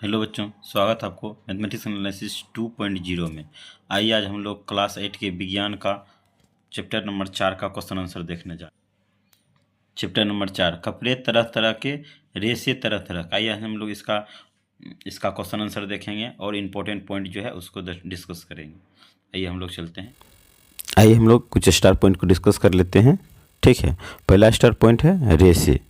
Hello बच्चों, स्वागत है आपको मैथमेटिक्स एनालिसिस 2.0 में। आइए आज हम लोग क्लास 8 के विज्ञान का चैप्टर नंबर 4 का क्वेश्चन आंसर देखने जा। चैप्टर नंबर 4, कपड़े तरह तरह के, रेशे तरह तरह का। आइए हम लोग इसका क्वेश्चन आंसर देखेंगे और इम्पोर्टेंट पॉइंट जो है उसको डिस्कस करेंगे। आइए हम लोग चलते हैं। आइए हम लोग कुछ स्टार पॉइंट को डिस्कस कर लेते हैं। ठीक है, पहला स्टार पॉइंट है रेशे।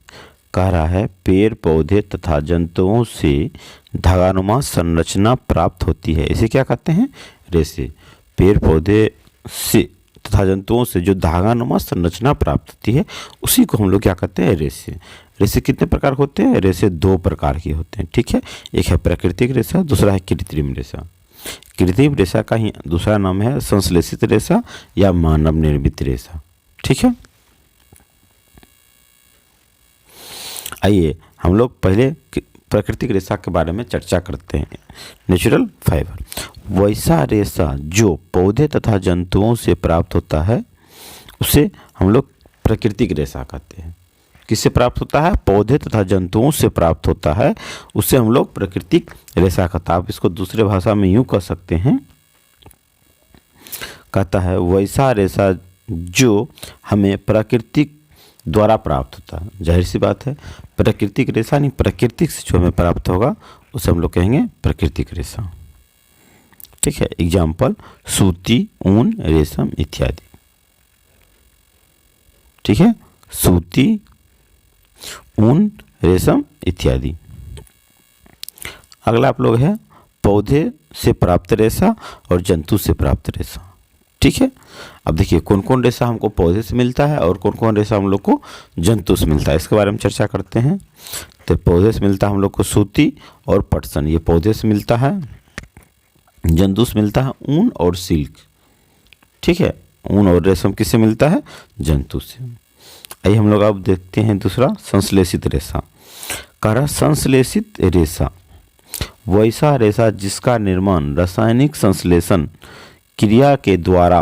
कह रहा है पेड़ पौधे तथा जंतुओं से धागानुमा संरचना प्राप्त होती है। इसे क्या कहते हैं? रेशे। पेड़ पौधे से तथा जंतुओं से जो धागानुमा संरचना प्राप्त होती है उसी को हम लोग क्या कहते हैं? रेशे। रेशे कितने प्रकार होते हैं? रेशे दो प्रकार के होते हैं। ठीक है, एक है प्राकृतिक रेशा, दूसरा है कृत्रिम रेशा। कृत्रिम रेशा का ही दूसरा नाम है संश्लेषित रेशा या मानव निर्मित रेशा। ठीक है, आइए हम लोग पहले प्राकृतिक रेशा के बारे में चर्चा करते हैं। नेचुरल फाइबर, वैसा रेशा जो पौधे तथा जंतुओं से प्राप्त होता है उसे हम लोग प्राकृतिक रेशा कहते हैं। किससे प्राप्त होता है? पौधे तथा जंतुओं से प्राप्त होता है, उसे हम लोग प्राकृतिक रेशा कहते हैं। आप इसको दूसरे भाषा में यूं कह सकते हैं, कहता है वैसा रेशा जो हमें प्राकृतिक द्वारा प्राप्त होता है। जाहिर सी बात है, प्राकृतिक रेशा नहीं, प्राकृतिक से जो हमें प्राप्त होगा उसे हम लोग कहेंगे प्राकृतिक रेशा। ठीक है, एग्जाम्पल सूती, ऊन, रेशम इत्यादि। ठीक है, सूती, ऊन, रेशम इत्यादि। अगला आप लोग है पौधे से प्राप्त रेशा और जंतु से प्राप्त रेशा। ठीक है, अब देखिए कौन कौन रेशा हमको पौधे से मिलता है और कौन कौन रेशा हम लोग को जंतु से मिलता है, इसके बारे में चर्चा करते हैं। तो पौधे से मिलता है हम लोग को सूती और पटसन, ये पौधे से मिलता है। जंतु से मिलता है ऊन और सिल्क। ठीक है, ऊन और रेशम किससे मिलता है? जंतु से। आइए हम लोग अब देखते हैं दूसरा संश्लेषित रेशा। कह रहा संश्लेषित रेशा वैसा रेशा जिसका निर्माण रासायनिक संश्लेषण क्रिया के द्वारा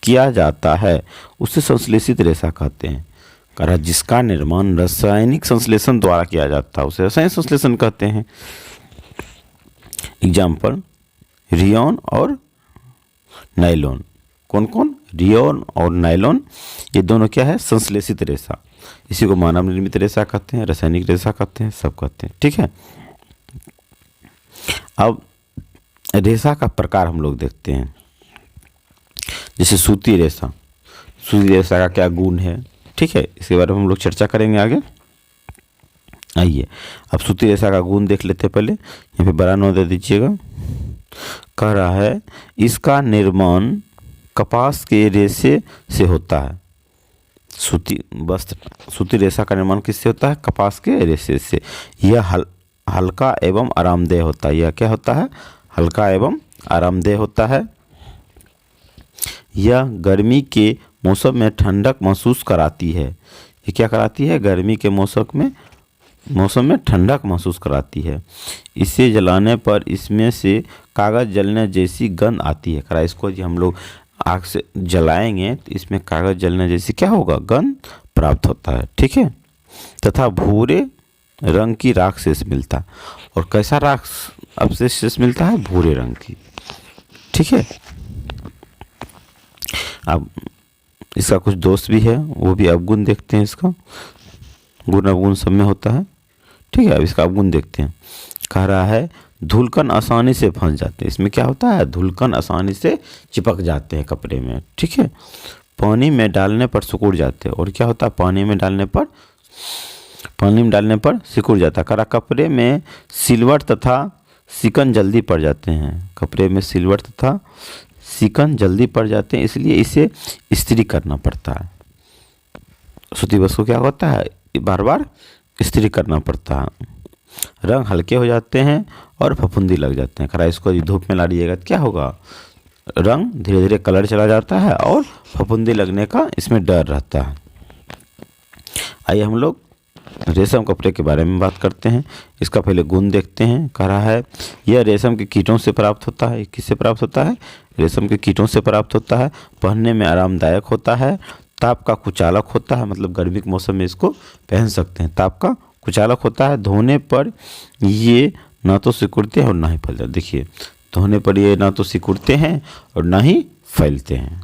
किया जाता है उसे संश्लेषित रेशा कहते हैं। कह रहा जिसका निर्माण रासायनिक संश्लेषण द्वारा किया जाता है उसे रासायनिक संश्लेषण कहते हैं। एग्जाम्पल रियोन और नायलॉन। कौन कौन? रियोन और नायलॉन, ये दोनों क्या है? संश्लेषित रेशा। इसी को मानव निर्मित रेशा कहते हैं, रासायनिक रेशा कहते हैं, सब कहते हैं। ठीक है, अब रेशा का प्रकार हम लोग देखते हैं। जैसे सूती रेशा, सूती रेशा का क्या गुण है? ठीक है, इसके बारे में हम लोग चर्चा करेंगे आगे। आइए अब सूती रेशा का गुण देख लेते हैं। पहले यहाँ पे बड़ा नोट दे दीजिएगा। कह रहा है इसका निर्माण कपास के रेशे से होता है। सूती रेशा का निर्माण किससे होता है? कपास के रेशे से। यह हल्का एवं आरामदेह होता है। यह क्या होता है? हल्का एवं आरामदेह होता है। यह गर्मी के मौसम में ठंडक महसूस कराती है। ये क्या कराती है? गर्मी के मौसम में ठंडक महसूस कराती है। इसे जलाने पर इसमें से कागज़ जलने जैसी गंध आती है। करा इसको हम लोग आग से जलाएंगे तो इसमें कागज़ जलने जैसी क्या होगा? गंध प्राप्त होता है। ठीक है, तथा भूरे रंग की राख शेष मिलता है। और कैसा राख अवशेष मिलता है? भूरे रंग की। ठीक है, अब इसका कुछ दोष भी है, वो भी अवगुण देखते हैं। इसका गुण अवगुण सब में होता है। ठीक है, अब इसका अवगुण देखते हैं। कह रहा है धूलकण आसानी से फंस जाते हैं। इसमें क्या होता है? धूलकण आसानी से चिपक जाते हैं कपड़े में। ठीक है, पानी में डालने पर सिकुड़ जाते हैं। और क्या होता है? पानी में डालने पर सिकुड़ जाता है। कह रहा कपड़े में सिलवट तथा सिकन जल्दी पड़ जाते हैं। कपड़े में सिलवट तथा सिकन जल्दी पड़ जाते हैं, इसलिए इसे इस्त्री करना पड़ता है। सूती वस्त्र को क्या होता है? बार बार इस्त्री करना पड़ता है। रंग हल्के हो जाते हैं और फफूंदी लग जाते हैं। खरा इसको धूप में ला दीजिएगा तो क्या होगा? रंग धीरे धीरे कलर चला जाता है और फफूंदी लगने का इसमें डर रहता है। आइए हम लोग रेशम कपड़े के बारे में बात करते हैं। इसका पहले गुण देखते हैं। कह रहा है यह रेशम के कीटों से प्राप्त होता है। किससे प्राप्त होता है? रेशम के कीटों से प्राप्त होता है। पहनने में आरामदायक होता है। ताप का कुचालक होता है, मतलब गर्मी के मौसम में इसको पहन सकते हैं। ताप का कुचालक होता है। धोने पर ये ना तो सिकुड़ते हैं और ना ही फैलते हैं। देखिए धोने पर ये ना तो सिकुड़ते हैं और ना ही फैलते हैं।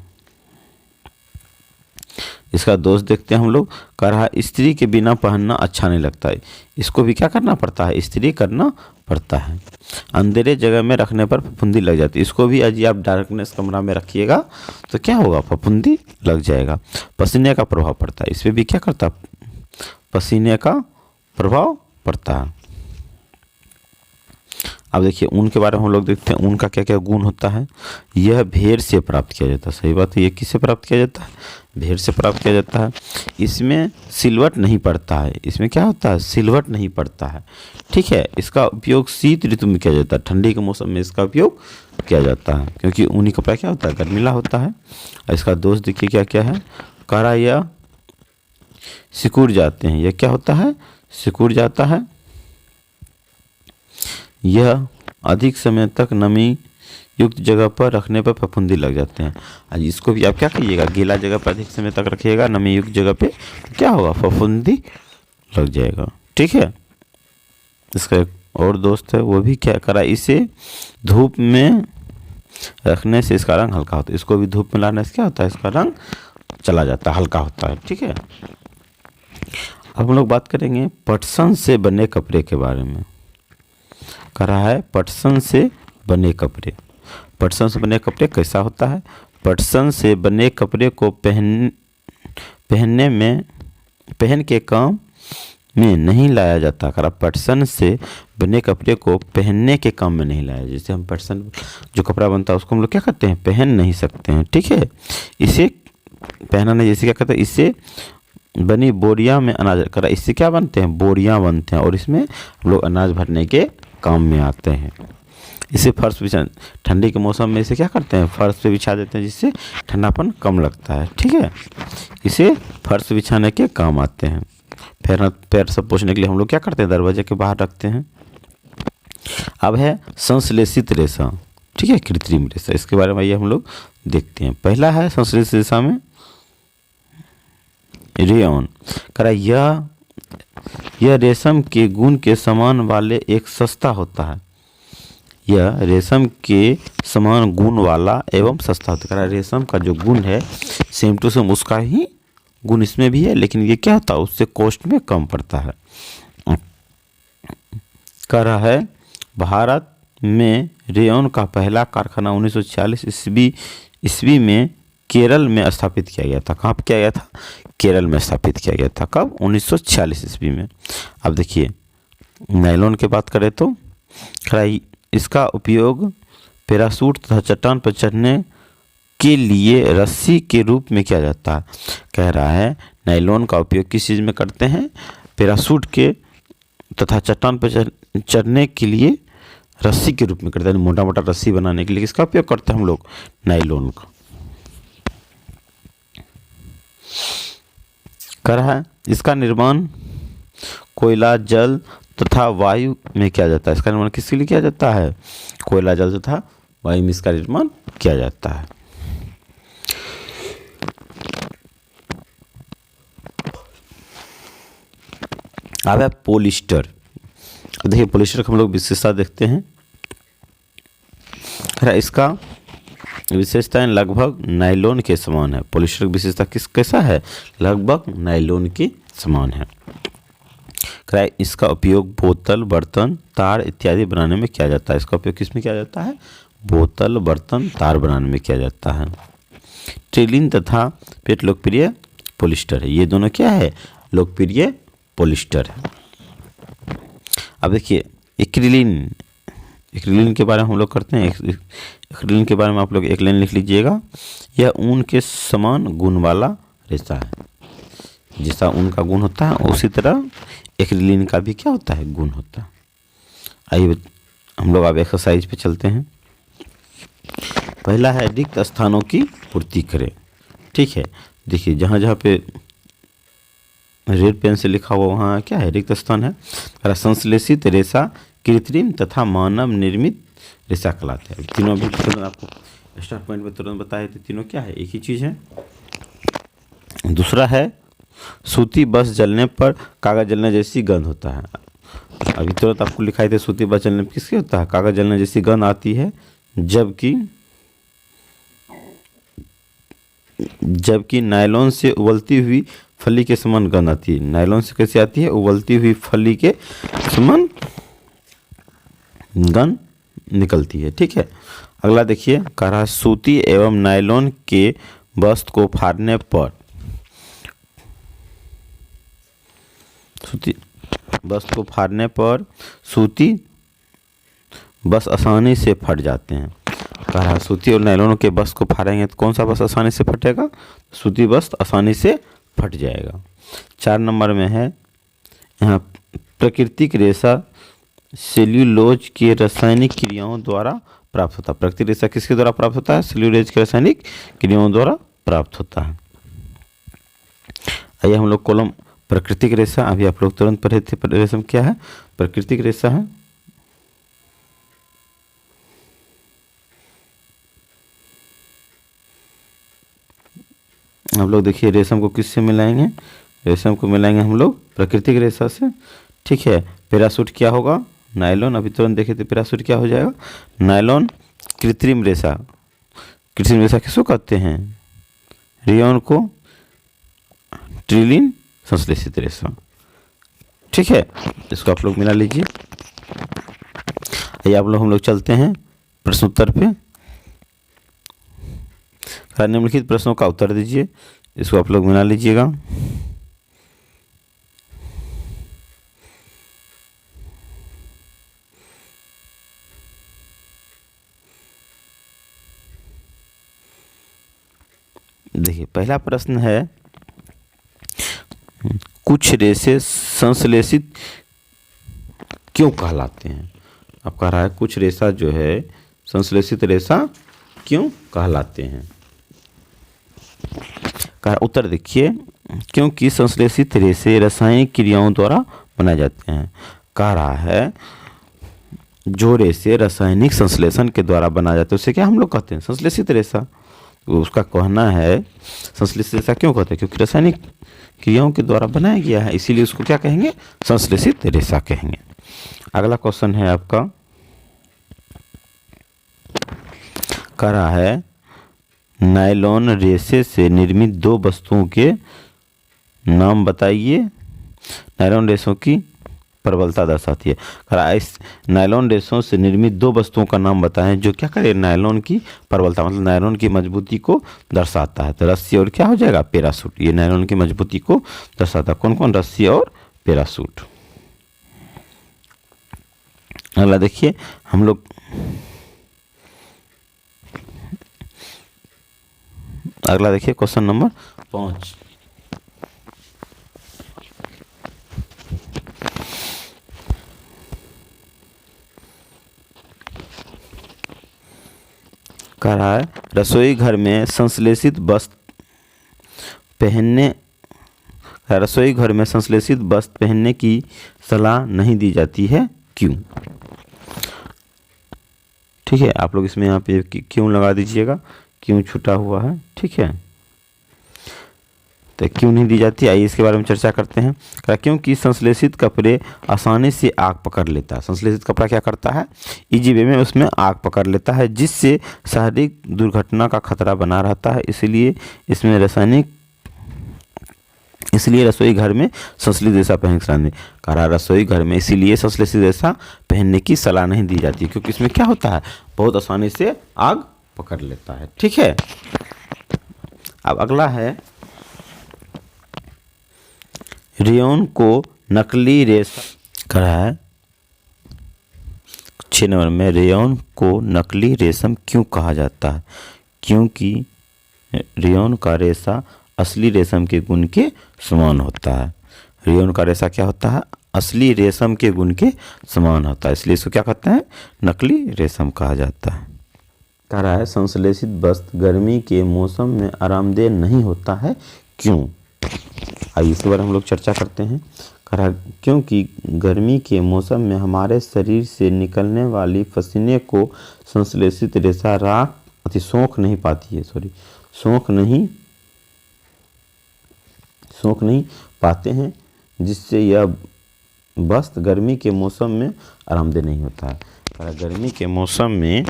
इसका दोष देखते हैं हम लोग। कह रहा है स्त्री के बिना पहनना अच्छा नहीं लगता है। इसको भी क्या करना पड़ता है, इस्त्री करना पड़ता है। अंधेरे जगह में रखने पर फफूंदी लग जाती है। इसको भी अजी आप डार्कनेस कमरा में रखिएगा तो क्या होगा, फफूंदी लग जाएगा। पसीने का प्रभाव पड़ता है, इस पर भी क्या करता, पसीने का प्रभाव पड़ता है। अब देखिए ऊन के बारे में हम लोग देखते हैं, ऊन का क्या क्या गुण होता है। यह भेड़ से प्राप्त किया जाता है। सही बात है, ये किससे प्राप्त किया जाता है, भेड़ से प्राप्त किया जाता है। इसमें सिलवट नहीं पड़ता है। इसमें क्या होता है, सिलवट नहीं पड़ता है। ठीक है, इसका उपयोग शीत ऋतु में किया जाता है। ठंडी के मौसम में इसका उपयोग किया जाता है, क्योंकि ऊनी कपड़ा क्या होता है, गर्मीला होता है। इसका दोष देखिए क्या क्या है। कह यह सिकुड़ जाते हैं। यह क्या होता है, सिकुड़ जाता है। यह अधिक समय तक नमी युक्त जगह पर रखने पर फफूंदी लग जाते हैं। आज इसको भी आप क्या कहिएगा, गीला जगह पर अधिक समय तक रखिएगा, नमी युक्त जगह पे क्या होगा, फफूंदी लग जाएगा। ठीक है, इसका एक और दोस्त है, वो भी क्या करा, इसे धूप में रखने से इसका रंग हल्का होता है। इसको भी धूप में लाने से क्या होता है, इसका रंग चला जाता है, हल्का होता है। ठीक है, अब हम लोग बात करेंगे पटसन से बने कपड़े के बारे में। कह रहा है पटसन से बने कपड़े। पटसन से बने कपड़े कैसा होता है। पटसन से बने कपड़े को पहन के काम में नहीं लाया जाता। कह रहा पटसन से बने कपड़े को पहनने के काम में नहीं लाया। जैसे हम पटसन जो कपड़ा बनता है उसको हम लोग क्या करते हैं, पहन नहीं सकते हैं। ठीक है, इसे पहना नहीं, जैसे क्या कहते हैं, इससे बनी बोरियां में अनाज। कह रहा इससे क्या बनते हैं, बोरियां बनते हैं, और इसमें हम लोग अनाज भरने के काम में आते हैं। इसे फर्श बिछा, ठंडी के मौसम में इसे क्या करते हैं, फर्श पे बिछा देते हैं, जिससे ठंडापन कम लगता है। ठीक है, इसे फर्श बिछाने के काम आते हैं। पैर सब पोंछने के लिए हम लोग क्या करते हैं, दरवाजे के बाहर रखते हैं। अब है संश्लेषित रेशा। ठीक है, कृत्रिम रेशा, इसके बारे में ये हम लोग देखते हैं। पहला है संश्लेषित रेशा में रेयन। करा यह रेशम के गुण के समान वाले एक सस्ता होता है। यह रेशम के समान गुण वाला एवं सस्ता होता है। रेशम का जो गुण है सेम टू सेम उसका ही गुण इसमें भी है, लेकिन ये क्या होता है, उससे कॉस्ट में कम पड़ता है। कह रहा है भारत में रेयन का पहला कारखाना 1946 ईस्वी में केरल में स्थापित किया गया था। कहाँ पर किया गया था, केरल में स्थापित किया गया था। कब, 1946 ईस्वी में। अब देखिए नायलॉन की बात करें तो इसका उपयोग पैराशूट तथा चट्टान पर चढ़ने के लिए रस्सी के रूप में किया जाता है। कह रहा है नायलॉन का उपयोग किस चीज़ में करते हैं, पैराशूट के तथा चट्टान पर चढ़ने के लिए रस्सी के रूप में करते हैं। मोटा मोटा रस्सी बनाने के लिए किसका उपयोग करते हैं हम लोग, नायलॉन का। कह रहा है इसका निर्माण कोयला, जल तथा वायु में किया जाता है। इसका निर्माण किसके लिए किया जाता है, कोयला, जल तथा वायु में इसका निर्माण किया जाता है। अब है पॉलिस्टर। देखिए पॉलिस्टर का हम लोग विशेषता देखते हैं। इसका विशेषताएं लगभग नायलॉन के समान है। पॉलिस्टर की विशेषता कैसा है, लगभग नायलॉन के समान है। इसका उपयोग बोतल, बर्तन, तार इत्यादि बनाने में किया जाता है। इसका उपयोग किस में किया जाता है, बोतल, बर्तन, तार बनाने में किया जाता है। ट्रिलिन तथा पेट लोकप्रिय पॉलिस्टर है। ये दोनों क्या है, लोकप्रिय पॉलिस्टर है। अब देखिए एक्रिलिन के बारे में हम लोग करते हैं। एक्रिलिन के बारे में आप लोग एक लाइन लिख लीजिएगा। यह ऊन के समान गुण वाला रेशा है। जैसा ऊन का गुण होता है उसी तरह एक्रिलिन का भी क्या होता है, गुण होता है। आइए हम लोग अब एक्सरसाइज पे चलते हैं। पहला है रिक्त स्थानों की पूर्ति करें। ठीक है, देखिए जहाँ जहाँ पे रेड पेन से लिखा हुआ वहाँ क्या है, रिक्त स्थान है। संश्लेषित रेशा कृत्रिम तथा मानव निर्मित रेशा कहलाते हैं। तीनों भी तुरंत आपको स्टार पॉइंट में तुरंत बताए थे, तीनों क्या है, एक ही चीज़ है। दूसरा है सूती बस जलने पर कागज जलने जैसी गंध होता है। अभी तुरंत आपको लिखाई थे सूती बस जलने किसके होता है, कागज जलने जैसी गंध आती है, जबकि नायलॉन से उबलती हुई फली के समान गंध आती है। नायलॉन से कैसे आती है, उबलती हुई फली के समान गंध निकलती है। ठीक है, अगला देखिए, कह रहा है सूती एवं नायलॉन के वस्त्र को फाड़ने पर सूती बस आसानी से फट जाते हैं। कह रहा है सूती और नायलॉन के वस्त्र को फाड़ेंगे तो कौन सा वस्त्र आसानी से फटेगा, सूती वस्त्र आसानी से फट जाएगा। 4 नंबर में है यहाँ प्राकृतिक रेशा सेल्यूलोज के रासायनिक क्रियाओं द्वारा प्राप्त होता है। प्राकृतिक रेशा किसके द्वारा प्राप्त होता है, सेल्यूलोज के रासायनिक क्रियाओं द्वारा प्राप्त होता है। आइए हम लोग कॉलम प्राकृतिक रेशा, अभी आप लोग तुरंत पढ़े थे रेशम क्या है, प्राकृतिक रेशा है आप लोग देखिए रेशम को किससे मिलाएंगे, रेशम को मिलाएंगे हम लोग प्राकृतिक रेशा से। ठीक है, पैराशूट क्या होगा, नायलॉन, अभी तुरंत देखे थे पैराशूट क्या हो जाएगा, नायलॉन। कृत्रिम रेशा, कृत्रिम रेशा किसको कहते हैं, रेयॉन को ट्रिलिन संश्लेषित रेशा। ठीक है, इसको आप लोग मिला लीजिए। आइए आप लोग हम लोग चलते हैं प्रश्नोत्तर पे। निम्नलिखित प्रश्नों का उत्तर दीजिए, इसको आप लोग मिला लीजिएगा। देखिए पहला प्रश्न है, कुछ रेशे संश्लेषित क्यों कहलाते हैं। अब कह रहा है कुछ रेशा जो है संश्लेषित रेशा क्यों कहलाते हैं। कहा उत्तर देखिए, क्योंकि संश्लेषित रेशे रासायनिक क्रियाओं द्वारा बनाए जाते हैं। कह रहा है जो रेशे रासायनिक संश्लेषण के द्वारा बनाए जाते हैं उसे क्या हम लोग कहते हैं, संश्लेषित रेशा। तो उसका कहना है संश्लेषित रेशा क्यों कहते हैं, क्योंकि रासायनिक क्रियाओं के द्वारा बनाया गया है, इसीलिए उसको क्या कहेंगे, संश्लेषित रेशा कहेंगे। अगला क्वेश्चन है आपका, कह रहा है नायलॉन रेशे से निर्मित 2 वस्तुओं के नाम बताइए। नायलॉन रेशों की प्रबलता दर्शाती है। कह रहा है इस नायलॉन रेशों से निर्मित 2 वस्तुओं का नाम बताएं जो क्या करे, नायलॉन की प्रबलता मतलब नायलॉन की मजबूती को दर्शाता है। तो रस्सी और क्या हो जाएगा, पैराशूट। ये नायलॉन की मजबूती को दर्शाता है। कौन कौन, रस्सी और पैराशूट। अगला देखिए हम लोग अगला देखिए क्वेश्चन नंबर 5। कह रहा है रसोई घर में संश्लेषित वस्त्र पहनने की सलाह नहीं दी जाती है, क्यों। ठीक है, आप लोग इसमें यहाँ पे क्यों लगा दीजिएगा, क्यों छुटा हुआ है। ठीक है, तो क्यों नहीं दी जाती, आइए इसके बारे में चर्चा करते हैं। क्योंकि संश्लेषित कपड़े आसानी से आग पकड़ लेता है। संश्लेषित कपड़ा क्या करता है, इजी वे में उसमें आग पकड़ लेता है, जिससे शारीरिक दुर्घटना का खतरा बना रहता है। इसलिए रसोई घर में संश्लेषित रेशा पहनने की सलाह नहीं। कह रहा रसोई घर में इसीलिए संश्लेषित रेशा पहनने की सलाह नहीं दी जाती, क्योंकि इसमें क्या होता है, बहुत आसानी से आग पकड़ लेता है। ठीक है, अब अगला है रेयॉन को नकली रेशा। कह रहा है 6 नंबर में रेयॉन को नकली रेशम क्यों कहा जाता है, क्योंकि रेयॉन का रेशा असली रेशम के गुण के समान होता है। रेयॉन का रेशा क्या होता है, असली रेशम के गुण के समान होता है, इसलिए इसको क्या कहते हैं, नकली रेशम कहा जाता है। कह रहा है संश्लेषित वस्त्र गर्मी के मौसम में आरामदेह नहीं होता है, क्यों। आइए इसके बारे में हम लोग चर्चा करते हैं। कह रहा है क्योंकि गर्मी के मौसम में हमारे शरीर से निकलने वाली पसीने को संश्लेषित रेशा सोख नहीं पाते हैं, जिससे यह बस गर्मी के मौसम में आरामदेह नहीं होता है। गर्मी के मौसम में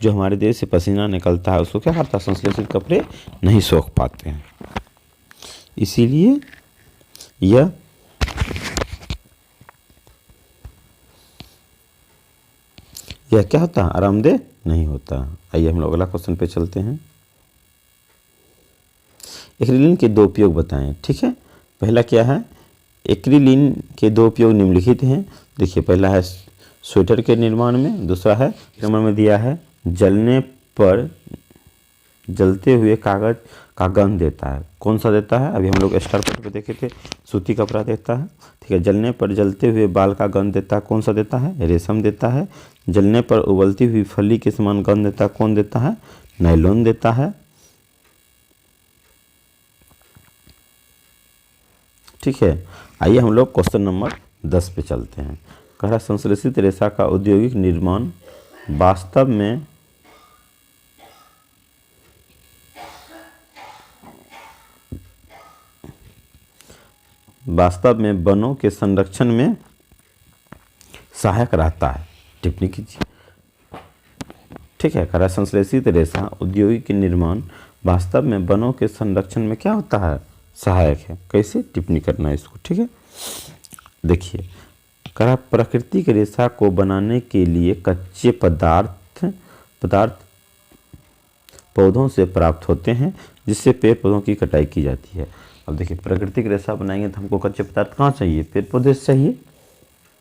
जो हमारे देह से पसीना निकलता है उसको क्या करता है, संश्लेषित कपड़े नहीं सोख पाते हैं, इसीलिए यह क्या होता है, आरामदेह नहीं होता। आइए हम लोग अगला क्वेश्चन पे चलते हैं। एक्रिलिन के दो उपयोग बताएं। ठीक है, पहला क्या है, एक्रिलिन के दो उपयोग निम्नलिखित हैं। देखिए, पहला है स्वेटर के निर्माण में, दूसरा है नंबर में दिया है जलने पर जलते हुए कागज का गंध देता है। कौन सा देता है, अभी हम लोग स्टार पॉइंट पे देखे थे, सूती कपड़ा देता है। ठीक है, जलने पर जलते हुए बाल का गंध देता है, कौन सा देता है, रेशम देता है। जलने पर उबलती हुई फली के समान गंध देता है, कौन देता है, नायलॉन देता है। ठीक है, आइए हम लोग क्वेश्चन नंबर 10 पे चलते हैं। कह रहा संश्लेषित रेशा का औद्योगिक निर्माण वास्तव में वनों के संरक्षण में सहायक रहता है। टिप्पणी कीजिए। ठीक है, कह रहा संश्लेषित रेशा औद्योगिक निर्माण वास्तव में वनों के संरक्षण में क्या होता है, सहायक है। कैसे, टिप्पणी करना है इसको। ठीक है, देखिए, कह रहा प्राकृतिक रेशा को बनाने के लिए कच्चे पदार्थ पौधों से प्राप्त होते हैं, जिससे पेड़ पौधों की कटाई की जाती है। अब देखिए, प्राकृतिक रेशा बनाएंगे तो हमको कच्चे पदार्थ कहाँ चाहिए, पेड़ पौधे से चाहिए।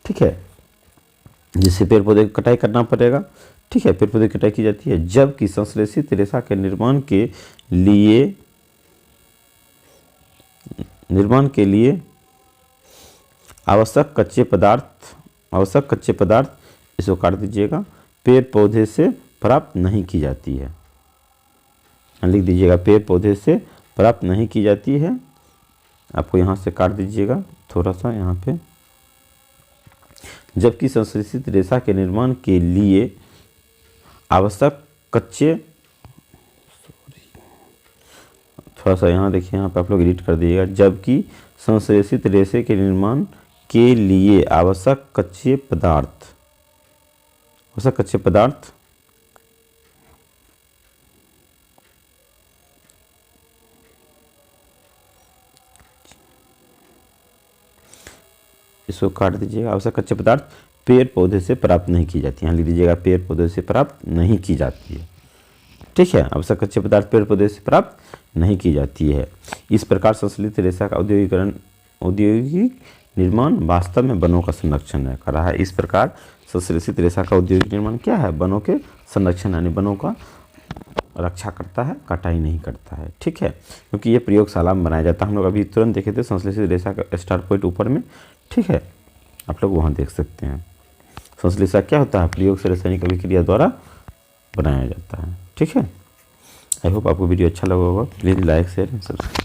ठीक है, जिससे पेड़ पौधे की कटाई करना पड़ेगा। ठीक है, पेड़ पौधे की कटाई की जाती है। जबकि संश्लेषित रेशा के निर्माण के लिए आवश्यक कच्चे पदार्थ इसको काट दीजिएगा, पेड़ पौधे से प्राप्त नहीं की जाती है। लिख दीजिएगा, पेड़ पौधे से प्राप्त नहीं की जाती है। आपको यहाँ से काट दीजिएगा थोड़ा सा यहाँ पे। जबकि संश्लेषित रेशा के निर्माण के लिए आवश्यक कच्चे, थोड़ा सा यहाँ देखिए, यहाँ पे आप लोग एडिट कर दीजिएगा। जबकि संश्लेषित रेशे के निर्माण के लिए आवश्यक कच्चे पदार्थ इसको काट दीजिएगा। आवश्यक कच्चे पदार्थ पेड़ पौधे से प्राप्त नहीं की जाती है। यहाँ लिख दीजिएगा, पेड़ पौधे से प्राप्त नहीं की जाती है। ठीक है, आवश्यक कच्चे पदार्थ पेड़ पौधे से प्राप्त नहीं की जाती है। इस प्रकार संश्लेषित रेशा का औद्योगिक निर्माण वास्तव में वनों का संरक्षण है। कर रहा है, इस प्रकार संश्लेषित रेशा का औद्योगिक निर्माण क्या है, वनों के संरक्षण, यानी वनों का रक्षा करता है, कटाई नहीं करता है। ठीक है, क्योंकि ये प्रयोगशाला में बनाया जाता है। हम लोग अभी तुरंत देखे थे संश्लेषित रेशा का स्टार पॉइंट ऊपर में। ठीक है, आप लोग वहाँ देख सकते हैं। संश्लेषण क्या होता है, प्रयोग से रासायनिक अभिक्रिया द्वारा बनाया जाता है। ठीक है, आई होप आपको वीडियो अच्छा लगा होगा। Please like share and subscribe.